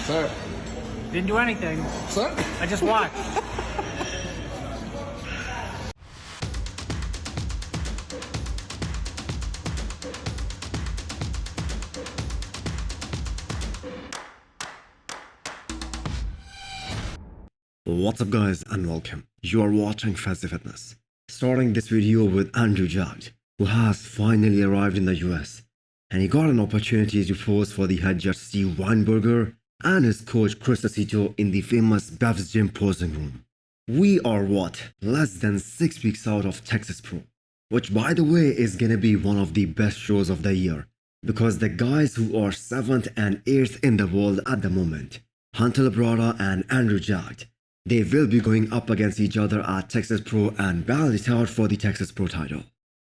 Sir. Didn't do anything. Sir? I just watched. What's up guys and welcome. You are watching Fazi Fitness. Starting this video with Andrew Jagged, who has finally arrived in the US. And he got an opportunity to pose for the head judge Steve Weinberger and his coach Chris Acito in the famous Bev's Gym posing room. We are less than 6 weeks out of Texas Pro, which by the way is gonna be one of the best shows of the year, because the guys who are 7th and 8th in the world at the moment, Hunter Labrada and Andrew Jagged, they will be going up against each other at Texas Pro and battle it out for the Texas Pro title.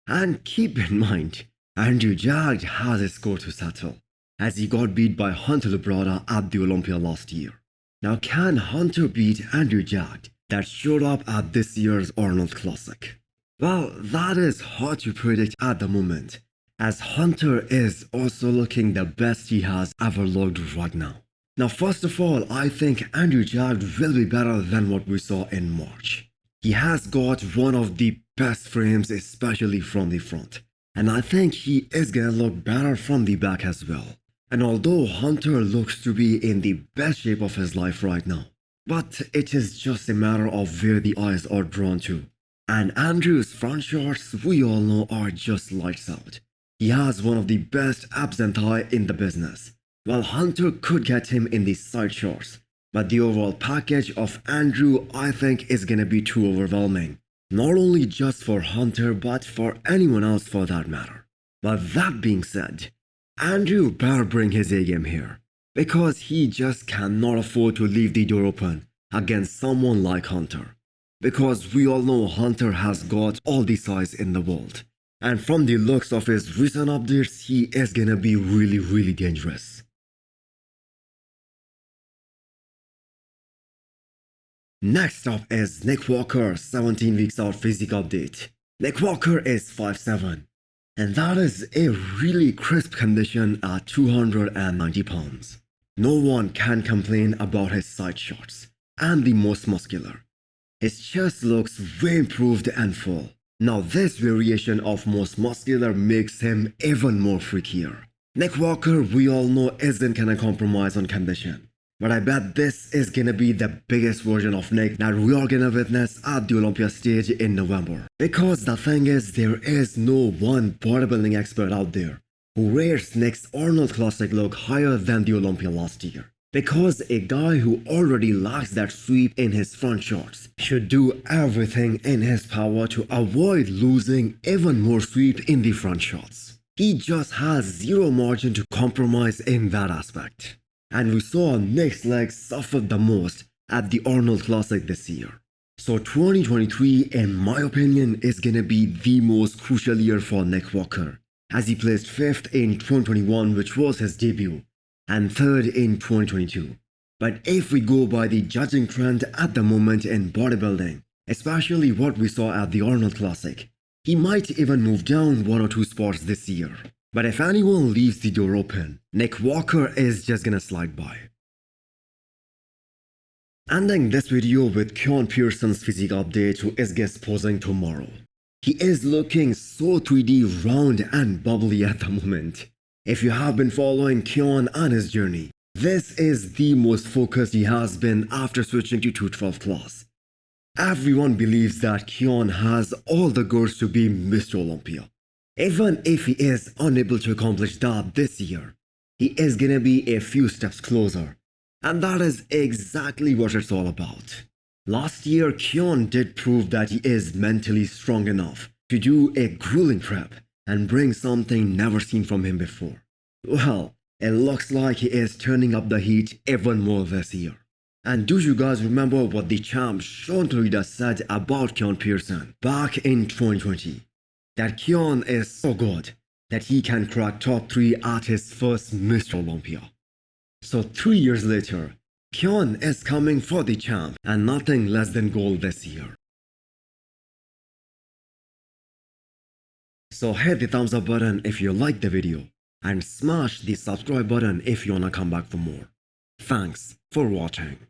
And keep in mind, Andrew Jagged has a score to settle, as he got beat by Hunter Labrada at the Olympia last year. Now can Hunter beat Andrew Jagged that showed up at this year's Arnold Classic? Well, that is hard to predict at the moment, as Hunter is also looking the best he has ever looked right now. Now first of all, I think Andrew Jagged will be better than what we saw in March. He has got one of the best frames, especially from the front. And I think he is gonna look better from the back as well. And although Hunter looks to be in the best shape of his life right now, but it is just a matter of where the eyes are drawn to. And Andrew's front shots, we all know, are just lights out. He has one of the best abs and thigh in the business. Well, Hunter could get him in the side shots, but the overall package of Andrew I think is gonna be too overwhelming. Not only just for Hunter, but for anyone else for that matter. But that being said, Andrew better bring his A game here, because he just cannot afford to leave the door open against someone like Hunter. Because we all know Hunter has got all the size in the world. And from the looks of his recent updates, he is gonna be really dangerous. Next up is Nick Walker 17 weeks out physique update. Nick Walker is 5'7", and that is a really crisp condition at 290 pounds. No one can complain about his side shots, and the most muscular. His chest looks way improved and full. Now this variation of most muscular makes him even more freakier. Nick Walker, we all know, isn't gonna compromise on condition. But I bet this is gonna be the biggest version of Nick that we are gonna witness at the Olympia stage in November. Because the thing is, there is no one bodybuilding expert out there who rates Nick's Arnold Classic look higher than the Olympia last year. Because a guy who already lacks that sweep in his front shots should do everything in his power to avoid losing even more sweep in the front shots. He just has zero margin to compromise in that aspect. And we saw Nick's legs suffer the most at the Arnold Classic this year. So 2023, in my opinion, is gonna be the most crucial year for Nick Walker, as he placed 5th in 2021, which was his debut, and 3rd in 2022. But if we go by the judging trend at the moment in bodybuilding, especially what we saw at the Arnold Classic, he might even move down 1 or 2 spots this year. But if anyone leaves the door open, Nick Walker is just gonna slide by. Ending this video with Keone Pearson's physique update, who is guest posing tomorrow. He is looking so 3D round and bubbly at the moment. If you have been following Keone and his journey, this is the most focused he has been after switching to 212 class. Everyone believes that Keone has all the goods to be Mr. Olympia. Even if he is unable to accomplish that this year, he is gonna be a few steps closer. And that is exactly what it's all about. Last year, Keone did prove that he is mentally strong enough to do a grueling prep and bring something never seen from him before. Well, it looks like he is turning up the heat even more this year. And do you guys remember what the champ Hunter Labrada said about Keone Pearson back in 2020? That Keone is so good that he can crack top 3 at his first Mr. Olympia. So 3 years later, Keone is coming for the champ and nothing less than gold this year. So hit the thumbs up button if you liked the video and smash the subscribe button if you wanna come back for more. Thanks for watching.